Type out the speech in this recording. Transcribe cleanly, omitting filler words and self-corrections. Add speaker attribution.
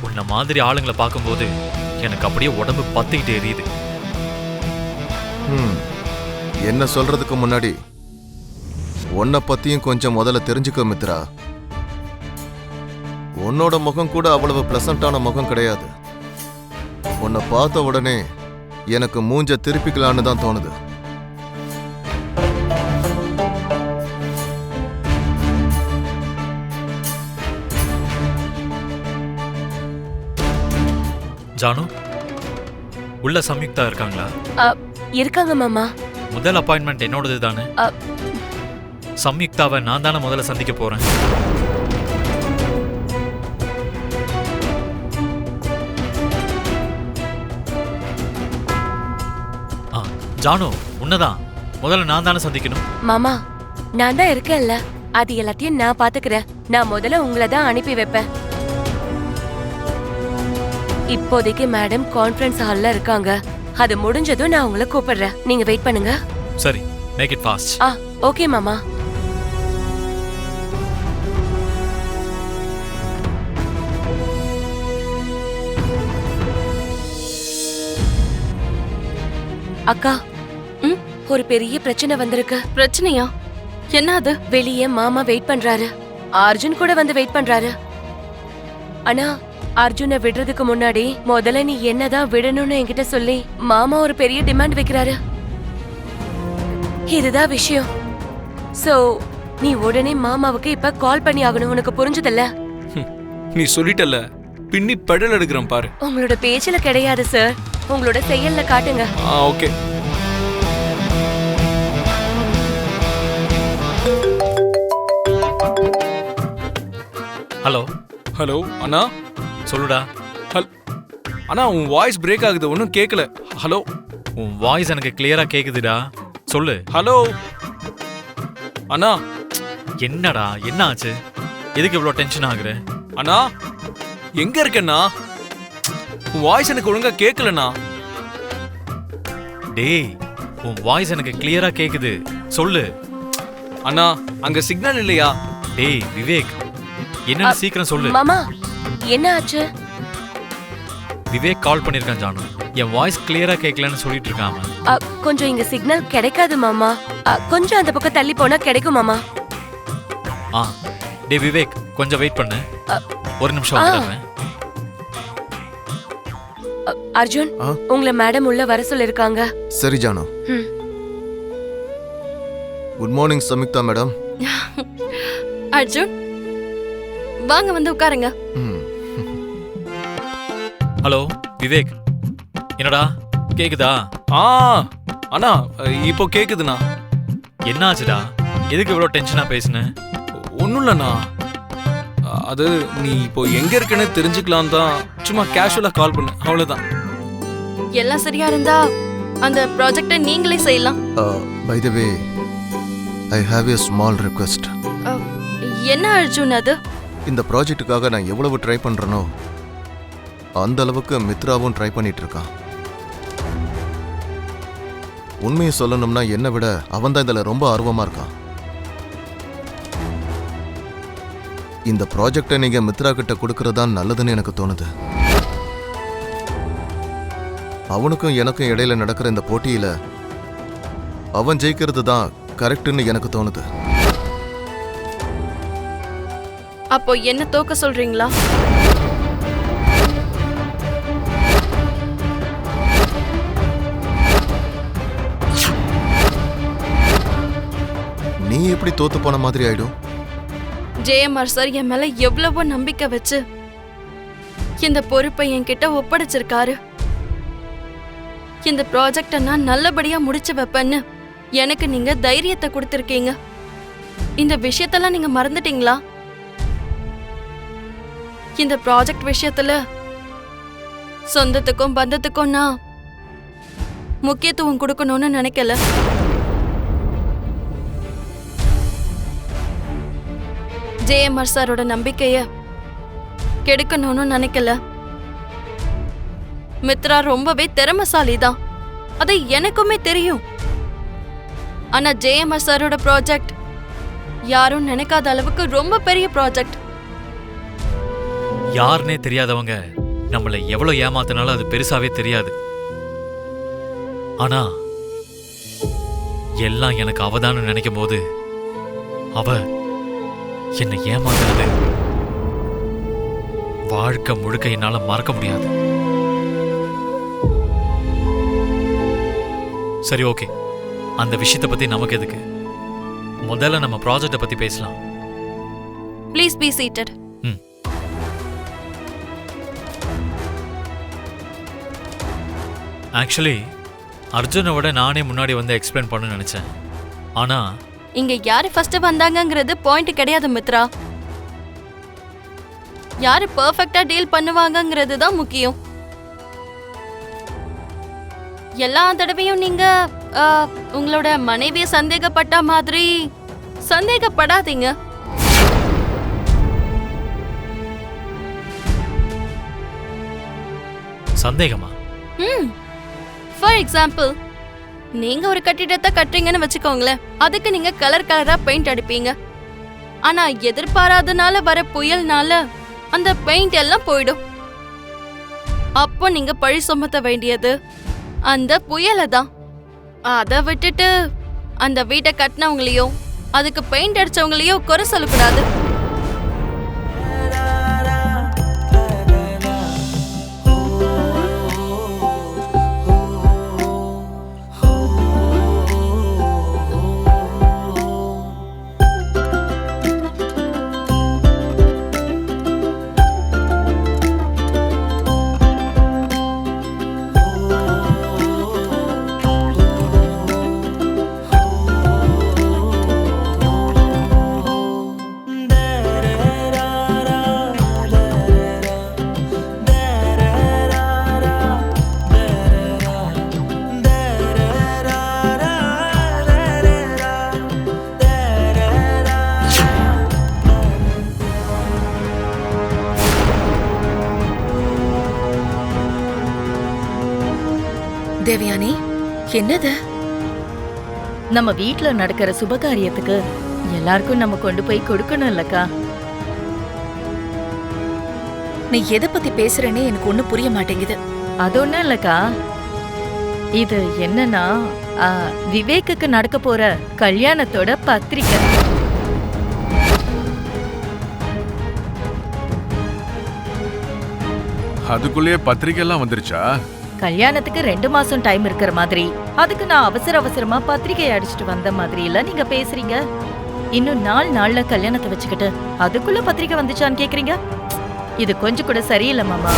Speaker 1: உன்ன மாதிரி ஆளுங்களை பார்க்கும்போது எனக்கு அப்படியே உடம்பு பத்திக்கிட்டு எரியுது.
Speaker 2: என்ன சொல்றதுக்கு முன்னாடி உன்னை பத்தியும் கொஞ்சம் முதல்ல தெரிஞ்சுக்க மித்ரா. உன்னோட முகம் கூட அவ்வளவு பிளசண்டான முகம் கிடையாது. உன்னை பார்த்த உடனே எனக்கு மூஞ்ச திருப்பிக்கலான்னு தான் தோணுது.
Speaker 1: ஜானு, உள்ள சம்யுக்தா இருக்காங்களா?
Speaker 3: இருக்காங்க மாமா.
Speaker 1: முதல் அப்பாயின்மெண்ட் என்னோடது தானே? சம்யுக்தாவை நான் தானே முதல்ல சந்திக்க போறேன். ஜானு, உன்னதான் முதல்ல நான் தானே சந்திக்கணும்.
Speaker 3: மாமா, நான் தான் இருக்கேன்ல, அது எல்லாத்தையும் நான் பாத்துக்கிறேன். நான் முதல்ல உங்களை தான் அனுப்பி வைப்பேன். இப்போதைக்கு மேடம் கான்ஃபரன்ஸ் ஹால்ல இருக்காங்க. அது முடிஞ்சதும் நான் உங்களை கூப்பிடுறேன். நீங்க வெயிட் பண்ணுங்க.
Speaker 1: சரி, மேக் இட் ஃபாஸ்ட்.
Speaker 3: ஓகே மாமா. அக்கா, ஒரு பெரிய பிரச்சனை வந்திருக்கு.
Speaker 4: பிரச்சனையா? என்ன அது?
Speaker 3: வெளியே மாமா வெயிட் பண்றாரு. அர்ஜுன் கூட வந்து வெயிட் பண்றாரு. ஆனா அர்ஜுனை விடுறதுக்கு முன்னாடி முதல்ல நீ என்னதான் விடணும்னு என்கிட்ட சொல்லி மாமா ஒரு பெரிய டிமாண்ட் வைக்கிறாரு. இதுதான் விஷயம். சோ நீ உடனே மாமாவுக்கு இப்ப கால் பண்ணி ஆகணும். உனக்கு புரிஞ்சதில்ல?
Speaker 5: நீ சொல்லிட்டல, பின்னி பெடல் எடுக்கிறேன் பாரு.
Speaker 3: உங்களோட பேச்சுல கிடையாது சார், உங்களோட செயல்ல காட்டுங்க.
Speaker 5: ஓகே.
Speaker 1: ஹலோ.
Speaker 5: ஹலோ அண்ணா.
Speaker 1: சொல்லுடா.
Speaker 5: அண்ணா, உன் வாய்ஸ் பிரேக் ஆகுது, ஒன்றும் கேட்கல. ஹலோ.
Speaker 1: உன் வாய்ஸ் எனக்கு கிளியரா கேக்குதுடா, சொல்லு.
Speaker 5: ஹலோ அண்ணா.
Speaker 1: என்னடா, என்ன ஆச்சு? எதுக்கு இவ்வளோ டென்ஷன் ஆகுற?
Speaker 5: அண்ணா, எங்க இருக்கண்ணா? உன் வாய்ஸ் எனக்கு ஒழுங்கா கேட்கலண்ணா.
Speaker 1: டேய், உன் வாய்ஸ் எனக்கு கிளியரா கேக்குது, சொல்லு.
Speaker 5: அண்ணா, அங்க சிக்னல் இல்லையா?
Speaker 1: டேய் விவேக், என்ன சீக்கிரம் சொல்லு.
Speaker 3: மாமா, என்ன ஆச்சு?
Speaker 1: விவேக் கால் பண்ணிருக்கான் ஜானு. என் வாய்ஸ் கிளியரா கேட்கலன்னு சொல்லிட்டு இருக்கான்.
Speaker 3: கொஞ்சம் இங்க சிக்னல் கிடைக்காது மாமா. கொஞ்சம் அந்த பக்கம் தள்ளி போனா கிடைக்கும் மாமா.
Speaker 1: டேய் விவேக், கொஞ்சம் வெயிட் பண்ணு. ஒரு நிமிஷம் வந்துடுறேன்.
Speaker 3: அர்ஜுன், உங்களை மேடம் உள்ள வர சொல்லிருக்காங்க.
Speaker 2: சரி Jaanu. Good morning Samyuktha madam.
Speaker 4: Arjun, வாங்க வந்து உட்காருங்க.
Speaker 1: ஹலோ விவேக், என்னடா கேக்குதா?
Speaker 5: அண்ணா, இப்போ கேக்குதுண்ணா.
Speaker 1: என்ன ஆச்சுடா? எதுக்கு இவ்வளோ டென்ஷனா பேசுன?
Speaker 5: ஒன்றும் இல்லைண்ணா, அது நீ இப்போ எங்க இருக்கன்னு தெரிஞ்சுக்கலாம் தான் சும்மா கேஷுவலா கால் பண்ணு, அவ்வளவுதான்.
Speaker 4: எல்லாம் சரியா இருந்தா அந்த ப்ராஜெக்டை நீங்களே செய்யலாம்.
Speaker 2: By the way, I have a small request.
Speaker 4: என்ன அர்ஜுன் அது?
Speaker 2: இந்த ப்ராஜெக்ட்டுக்காக நான் எவ்வளவு ட்ரை பண்றேனோ அந்த அளவுக்கு மித்ராவும் ட்ரை பண்ணிட்டு இருக்கான். உண்மையை சொல்லணும்னா என்னை விட அவன் தான் இதுல ரொம்ப ஆர்வமா இருக்கான். இந்த ப்ராஜெக்டை நீங்க மித்ரா கிட்ட கொடுக்கறதா நல்லதுன்னு எனக்கு தோணுது. அவனுக்கும் எனக்கும் இடையில நடக்கிற இந்த போட்டியில அவன் ஜெயிக்கிறது தான் கரெக்ட்னு எனக்கு தோணுது.
Speaker 4: அப்போ என்ன தோக்க சொல்றீங்களா?
Speaker 2: நீ எப்படி தோத்து போன மாதிரி ஆயிடும்?
Speaker 4: ஜேஎம்ஆர் சார் என் மேல எவ்வளவோ நம்பிக்கை வச்சு இந்த பொறுப்பை என்கிட்ட ஒப்படைச்சிருக்காரு. இந்த ப்ராஜெக்டை நான் நல்லபடியா முடிச்சு வைப்பேன்னு எனக்கு நீங்க தைரியத்தை கொடுத்திருக்கீங்க. இந்த விஷயத்தெல்லாம் நீங்க மறந்துட்டீங்களா? இந்த ப்ராஜெக்ட் விஷயத்துல சொந்தத்துக்கும் பந்தத்துக்கும் நான் முக்கியத்துவம் கொடுக்கணும்னு நினைக்கல. ஜேஎம்ஆர் சாரோட நம்பிக்கைய கெடுக்கணும்னு நினைக்கல. மித்ரா ரொம்பவே திறமைசாலி தான், அது எனக்குமே தெரியும். ஆனா ஜேஎம்ஆர் சாரோட ப்ராஜெக்ட் யாரும் நினைக்காத அளவுக்கு ரொம்ப பெரிய ப்ராஜெக்ட்.
Speaker 1: யாருன்னே தெரியாதவங்க நம்மளை எவ்வளவு ஏமாத்தினாலும் அது பெருசாவே தெரியாது. ஆனா எல்லாம் எனக்கு அவதான்னு நினைக்கும் போது அவ என்னை ஏமாத்துறது வாழ்க்கை முழுக்க என்னால மறக்க முடியாது. சரி, ஓகே, அந்த விஷயத்தை பத்தி நமக்கு எதுக்கு? முதல்ல நம்ம ப்ராஜெக்ட பத்தி பேசலாம்.
Speaker 4: Please be seated.
Speaker 1: ஆக்சுவலி அர்ஜுனை விட நானே முன்னாடி வந்து எக்ஸ்பிளைன் பண்ண நினைச்சேன். ஆனா
Speaker 4: இங்க யாரு ஃபர்ஸ்ட் வந்தாங்கங்கிறது பாயிண்ட் கிடையாது மித்ரா. யாரு பெர்ஃபெக்ட்டா டீல் பண்ணுவாங்கங்கிறது தான் முக்கியம். எல்லா தடவையும் நீங்க உங்களோட மனைவிய சந்தேகப்பட்ட மாதிரி சந்தேகப்படாதீங்க.
Speaker 1: சந்தேகமா?
Speaker 4: ஃபார் எக்ஸாம்பிள், நீங்க ஒரு கட்டிடத்தை கட்டுறீங்கன்னு வச்சுக்கோங்களேன். அதுக்கு நீங்க கலர் கலரா பெயிண்ட் அடிப்பீங்க. ஆனா எதிர்பாராதனால வர புயல்னால அந்த பெயிண்ட் எல்லாம் போயிடும். அப்போ நீங்க பழி சுமத்த வேண்டியது அந்த புயலை தான். அதை விட்டுட்டு அந்த வீட்டை கட்டினவங்களையோ அதுக்கு பெயிண்ட் அடிச்சவங்களையோ குறை சொல்லக்கூடாது.
Speaker 6: தேவயானி, என்னது? நம்ம வீட்ல நடக்கிற சுபகாரியத்துக்கு எல்லாருக்கும் நம்ம கொண்டு போய் கொடுக்கணும் இல்லக்கா?
Speaker 3: நீ எதை பத்தி பேசுறேன்னு எனக்கு ஒண்ணும் புரிய மாட்டேங்குது.
Speaker 6: அது ஒண்ணும் இல்லக்கா, இது என்னன்னா விவேக்குக்கு நடக்க போற கல்யாணத்தோட பத்திரிக்கை.
Speaker 7: அதுக்குள்ளேயே பத்திரிக்கை எல்லாம் வந்துருச்சா?
Speaker 6: கல்யாணத்துக்கு 2 மாசம் டைம் இருக்கிற மாதிரி, அதுக்கு நான் அவசரமா பத்திரிகை அடிச்சுட்டு வந்த மாதிரி இல்ல நீங்க பேசுறீங்க. இன்னும் 4 நாள்ல கல்யாணத்தை வச்சுக்கிட்டு அதுக்குள்ள பத்திரிகை வந்துச்சான்னு கேக்குறீங்க? இது கொஞ்சம் கூட சரியில்லை மாமா.